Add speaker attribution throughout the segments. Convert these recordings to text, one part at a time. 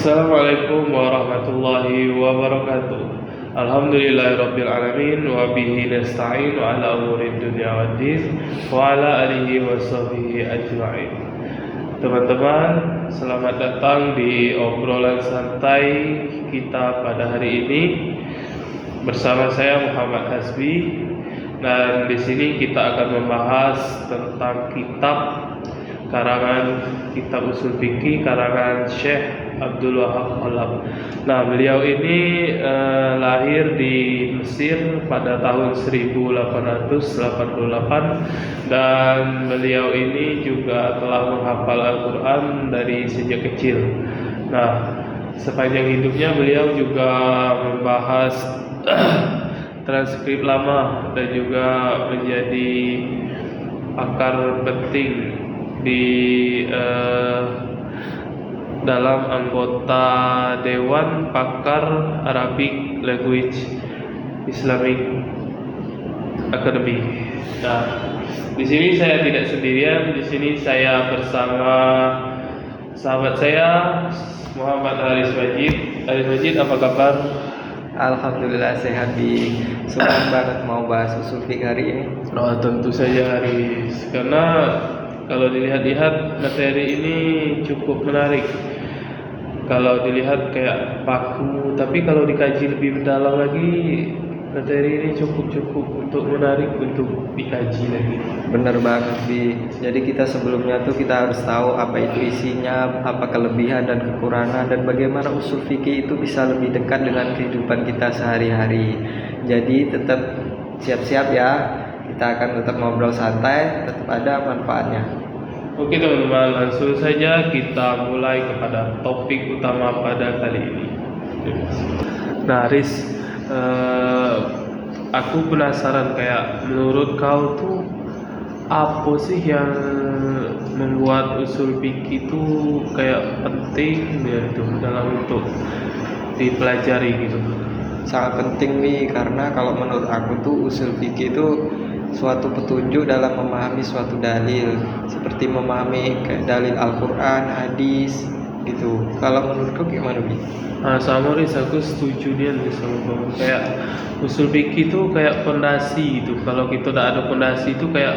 Speaker 1: Assalamualaikum warahmatullahi wabarakatuh. Alhamdulillahirabbil alamin wa bihi nasta'in ala umurid dunya waddin wa ala alihi washabihi ajma'in. Teman-teman, selamat datang di obrolan santai kita pada hari ini bersama saya Muhammad Hasbi, dan di sini kita akan membahas tentang kitab usul fikih karangan Syekh Abdul Wahab Khalaf. Nah, beliau ini lahir di Mesir pada tahun 1888, dan beliau ini juga telah menghafal Al-Quran dari sejak kecil. Nah, sepanjang hidupnya beliau juga membahas transkrip lama dan juga menjadi pakar penting di dalam anggota Dewan Pakar Arabic Language Islamic Academy. Nah, di sini saya tidak sendirian. Di sini saya bersama sahabat saya Muhammad Haris Majid. Haris Majid, apa kabar?
Speaker 2: Alhamdulillah sehat. Semangat banget mau bahas usul fikih hari ini.
Speaker 1: Oh, tentu saja Haris, karena kalau dilihat-lihat materi ini cukup menarik. Kalau dilihat kayak baku, tapi kalau dikaji lebih mendalam lagi, materi ini cukup untuk menarik untuk dikaji lagi.
Speaker 2: Bener banget, Bi. Jadi kita sebelumnya tuh kita harus tahu apa itu isinya, apa kelebihan dan kekurangan, dan bagaimana usul fikih itu bisa lebih dekat dengan kehidupan kita sehari-hari. Jadi tetap siap-siap ya. Kita akan tetap ngobrol santai, tetap ada manfaatnya.
Speaker 1: Oke teman-teman, langsung saja kita mulai kepada topik utama pada kali ini. Nah, Riz, aku penasaran, kayak menurut kau tuh apa sih yang membuat usul fikih itu kayak penting ya itu dalam untuk dipelajari gitu?
Speaker 2: Sangat penting nih, karena kalau menurut aku tuh usul fikih itu suatu petunjuk dalam memahami suatu dalil, seperti memahami kayak dalil Al-Quran, hadis gitu. Kalau menurutku gimana, Bi?
Speaker 1: Nah, sama Riz, aku setuju dia sama kamu. Kayak usul fikih itu kayak fondasi gitu. Kalau kita tidak ada fondasi itu kayak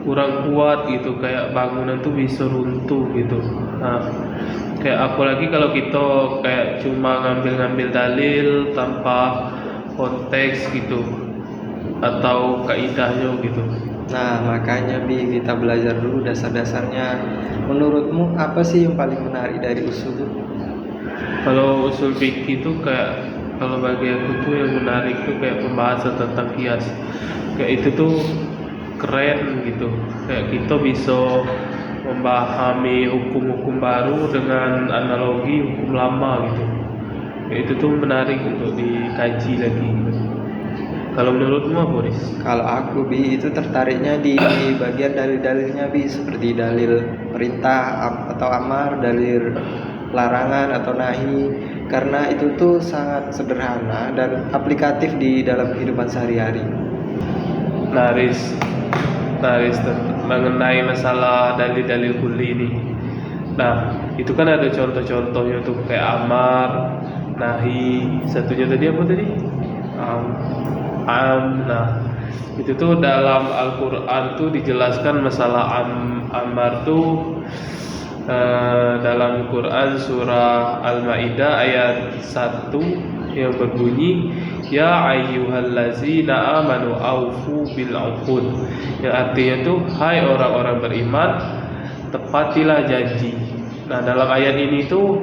Speaker 1: kurang kuat gitu, kayak bangunan tuh bisa runtuh gitu. Nah, kayak apalagi kalau kita kayak cuma ngambil dalil tanpa konteks gitu atau kaidahnya gitu.
Speaker 2: Nah, makanya Bi, kita belajar dulu dasar-dasarnya. Menurutmu apa sih yang paling menarik dari usul itu?
Speaker 1: Kalau usul fikih itu kayak, kalau bagi aku tuh yang menarik tuh kayak pembahasan tentang kias. Kayak itu tuh keren gitu. Kayak kita bisa memahami hukum-hukum baru dengan analogi hukum lama gitu. Kayak itu tuh menarik untuk dikaji lagi gitu. Kalau menurutmu apa, Boris?
Speaker 2: Kalau aku, Bi, itu tertariknya di bagian dalil-dalilnya, Bi, seperti dalil perintah atau amar, dalil larangan atau nahi, karena itu tuh sangat sederhana dan aplikatif di dalam kehidupan sehari-hari.
Speaker 1: Naris mengenai masalah dalil-dalil kulli ini. Nah, itu kan ada contoh-contohnya tuh kayak amar, nahi, satunya tadi apa tadi? Nah, itu tuh dalam Al-Quran tuh dijelaskan masalah amar tuh dalam Quran surah Al-Maidah ayat 1 yang berbunyi ya ayyuhallazina amanu aufu bil uqud, yang artinya tuh hai orang-orang beriman, tepatilah janji. Nah, dalam ayat ini tuh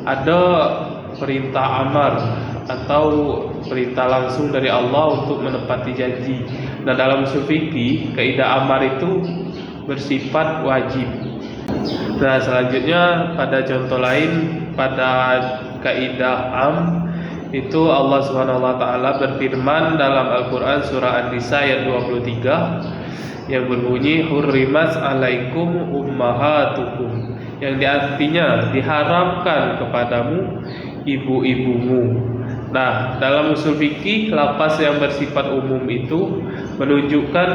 Speaker 1: ada perintah amar atau perintah langsung dari Allah untuk menepati janji. Nah, dalam usul fikih kaidah amar itu bersifat wajib. Nah, selanjutnya pada contoh lain, pada kaidah itu Allah Subhanahu wa taala berfirman dalam Al-Qur'an surah An-Nisa ayat 23 yang berbunyi hurrimat alaikum ummahatukum, yang artinya diharamkan kepadamu ibu-ibumu. Nah, dalam usul fikih lafaz yang bersifat umum itu menunjukkan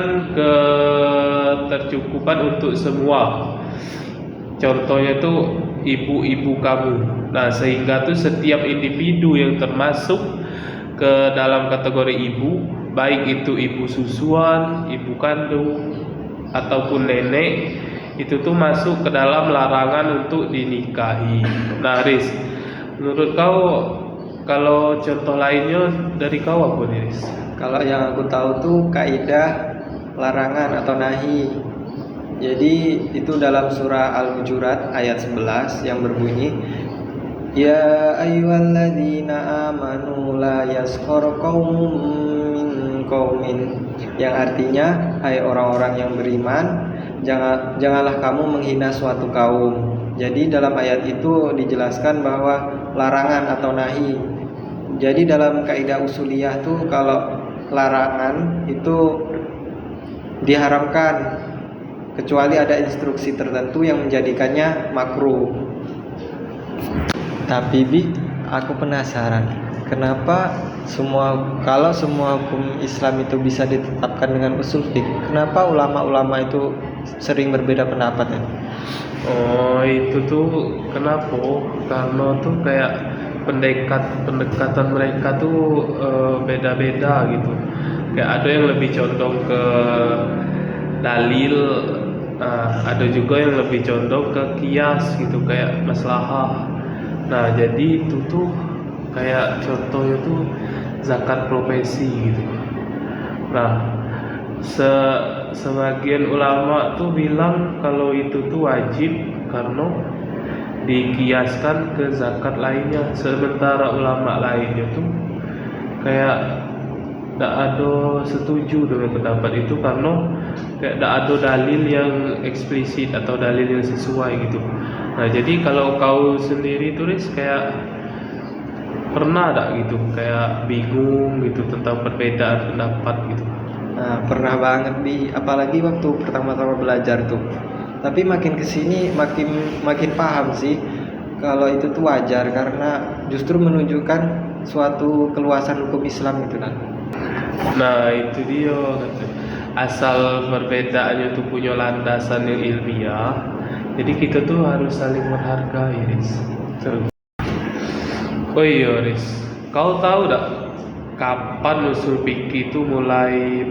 Speaker 1: ketercukupan untuk semua. Contohnya itu ibu-ibu kamu. Nah, sehingga tuh setiap individu yang termasuk ke dalam kategori ibu, baik itu ibu susuan, ibu kandung, ataupun nenek, itu tuh masuk ke dalam larangan untuk dinikahi. Nah, Riz, menurut kau kalau contoh lainnya dari kau apa nih, Riz?
Speaker 2: Kalau yang aku tahu tuh kaidah larangan atau nahi. Jadi itu dalam surah Al-Hujurat ayat 11 yang berbunyi, Ya ayyuhalladzina amanu la yaskhar qaumun min qaumin, yang artinya hai orang-orang yang beriman, janganlah kamu menghina suatu kaum. Jadi dalam ayat itu dijelaskan bahwa larangan atau nahi. Jadi dalam kaidah usuliyah tuh kalau larangan itu diharamkan kecuali ada instruksi tertentu yang menjadikannya makruh. Tapi Bi, aku penasaran, kenapa kalau semua hukum Islam itu bisa ditetapkan dengan usul fiqh, kenapa ulama-ulama itu sering berbeda pendapat ya?
Speaker 1: Oh, itu tuh kenapa? Karena tuh kayak pendekatan mereka tuh beda-beda gitu. Kayak ada yang lebih condong ke dalil, ada juga yang lebih condong ke kias gitu, kayak maslahah. Nah, jadi itu tuh kayak contohnya tuh zakat profesi gitu. Nah, sebagian ulama tuh bilang kalau itu tuh wajib karena dikiaskan ke zakat lainnya, sementara ulama lainnya tuh kayak tidak ada setuju dengan pendapat itu karena kayak tidak ada dalil yang eksplisit atau dalil yang sesuai gitu. Nah, jadi kalau kau sendiri tulis kayak pernah tak gitu kayak bingung gitu tentang perbedaan pendapat gitu?
Speaker 2: Nah, pernah banget Bi, apalagi waktu pertama-tama belajar tuh. Tapi makin kesini makin paham sih kalau itu tuh wajar karena justru menunjukkan suatu keluasan hukum Islam gitu kan.
Speaker 1: Nah, itu dia, asal perbedaannya tuh punya landasan yang ilmiah, jadi kita tuh harus saling menghargai, Riz. Oh iya, Riz, kau tahu tak kapan usul fikih itu mulai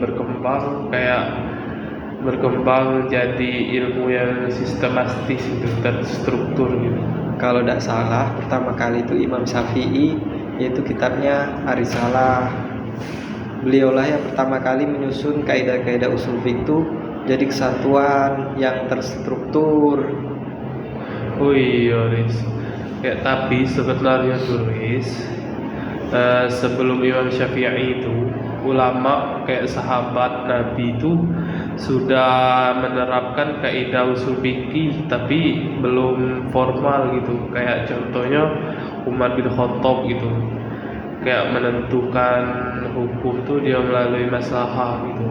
Speaker 1: berkembang jadi ilmu yang sistematis gitu, terstruktur gitu?
Speaker 2: Kalau tidak salah, pertama kali itu Imam Syafi'i, yaitu kitabnya Ar-Risalah. Beliaulah yang pertama kali menyusun kaidah-kaidah usul fiqh itu jadi kesatuan yang terstruktur.
Speaker 1: Oh iya, Riz. Ya, tapi sebenarnya tuh, Riz, sebelum Imam Syafi'i itu, ulama kayak sahabat Nabi itu sudah menerapkan kaidah usul fikih, tapi belum formal gitu. Kayak contohnya Umar bin Khattab gitu, kayak menentukan hukum tuh dia melalui maslahah gitu.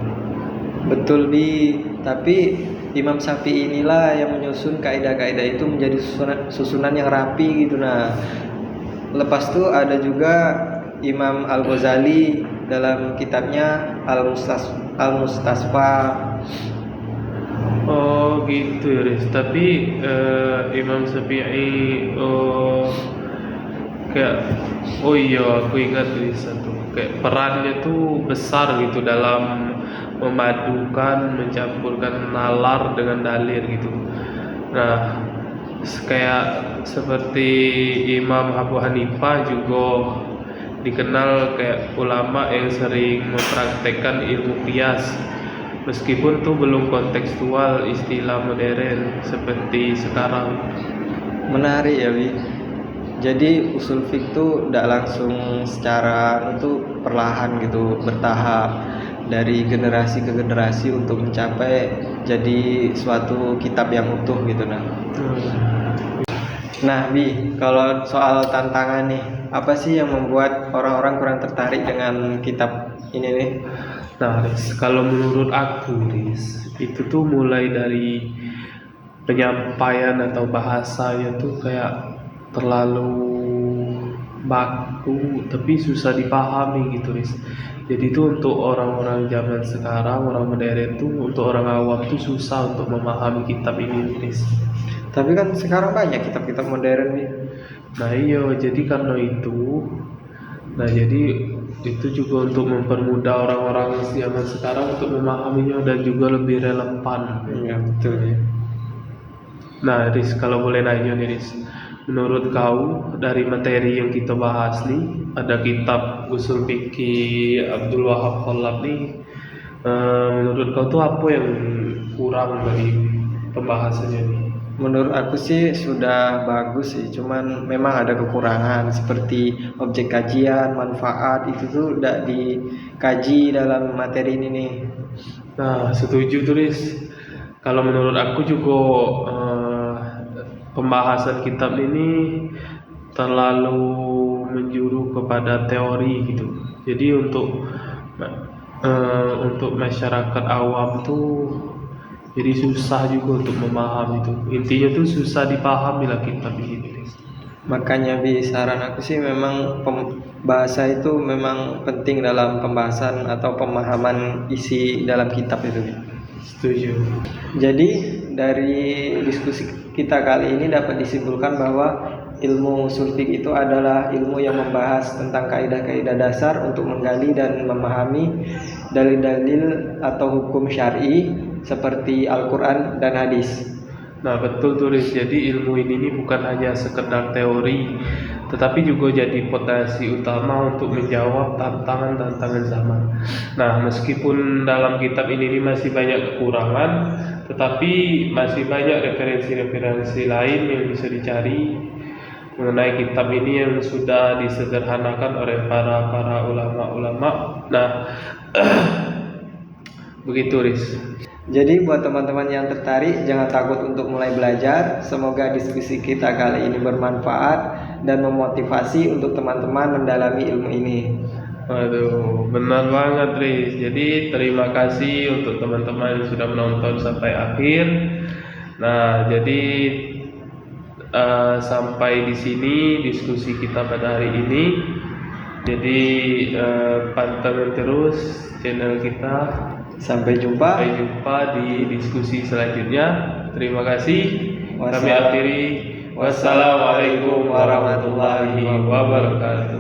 Speaker 2: Betul Bi, tapi Imam Syafi'i inilah yang menyusun kaidah-kaidah itu menjadi susunan yang rapi gitu. Nah, lepas itu ada juga Imam Al-Ghazali dalam kitabnya Al-Mustasfa.
Speaker 1: Oh gitu ya, Riz. Tapi Imam Syafi'i oh iya, aku ingat di satu kayak perannya tuh besar gitu dalam mencampurkan nalar dengan dalil gitu. Nah, kayak seperti Imam Abu Hanifah juga dikenal kayak ulama yang sering mempraktekkan ilmu qiyas, meskipun tuh belum kontekstual istilah modern seperti sekarang.
Speaker 2: Menarik ya Wi. Jadi usul fiqh itu tidak langsung secara itu perlahan gitu, bertahap dari generasi ke generasi untuk mencapai jadi suatu kitab yang utuh gitu Nah Bi, kalau soal tantangan nih, apa sih yang membuat orang-orang kurang tertarik dengan kitab ini nih?
Speaker 1: Nah, Riz, kalau menurut aku, Riz, itu tuh mulai dari penyampaian atau bahasanya tuh kayak terlalu baku tapi susah dipahami gitu, Riz. Jadi itu untuk orang-orang zaman sekarang, orang modern tuh, untuk orang awam tuh susah untuk memahami kitab ini, Riz.
Speaker 2: Tapi kan sekarang banyak kitab-kitab modern nih.
Speaker 1: Nah iya, jadi karena itu, nah jadi itu juga untuk mempermudah orang-orang zaman sekarang untuk memahaminya dan juga lebih relevan.
Speaker 2: Iya betul ya.
Speaker 1: Nah, Riz, kalau boleh nanya nih, Riz, menurut kau dari materi yang kita bahas nih, ada kitab Usul Fikih Abdul Wahab Khalaf nih, menurut kau tuh apa yang kurang dari pembahasannya nih?
Speaker 2: Menurut aku sih sudah bagus sih, cuman memang ada kekurangan seperti objek kajian, manfaat itu tuh udah dikaji dalam materi ini nih.
Speaker 1: Nah, setuju tuh, Riz. Kalau menurut aku juga pembahasan kitab ini terlalu menjuru kepada teori gitu. Jadi untuk masyarakat awam tuh jadi susah juga untuk memahami itu. Intinya tuh susah dipahami lah kitab ini.
Speaker 2: Makanya saran aku sih memang bahasa itu memang penting dalam pembahasan atau pemahaman isi dalam kitab itu.
Speaker 1: Setuju.
Speaker 2: Jadi dari diskusi kita kali ini dapat disimpulkan bahwa ilmu ushul fiqh itu adalah ilmu yang membahas tentang kaidah-kaidah dasar untuk menggali dan memahami dalil-dalil atau hukum syar'i seperti Al-Quran dan hadis.
Speaker 1: Nah betul tuh Riz, jadi ilmu ini bukan hanya sekedar teori, tetapi juga jadi fondasi utama untuk menjawab tantangan-tantangan zaman. Nah meskipun dalam kitab ini masih banyak kekurangan, tetapi masih banyak referensi-referensi lain yang bisa dicari mengenai kitab ini yang sudah disederhanakan oleh para ulama-ulama. Nah begitu Riz.
Speaker 2: Jadi buat teman-teman yang tertarik, jangan takut untuk mulai belajar. Semoga diskusi kita kali ini bermanfaat dan memotivasi untuk teman-teman mendalami ilmu ini.
Speaker 1: Waduh, benar banget Riz. Jadi terima kasih untuk teman-teman yang sudah menonton sampai akhir. Nah, jadi sampai di sini diskusi kita pada hari ini. Jadi pantengin terus channel kita.
Speaker 2: Sampai jumpa
Speaker 1: Di diskusi selanjutnya. Terima kasih. Kami akhiri. Wassalamualaikum warahmatullahi wabarakatuh.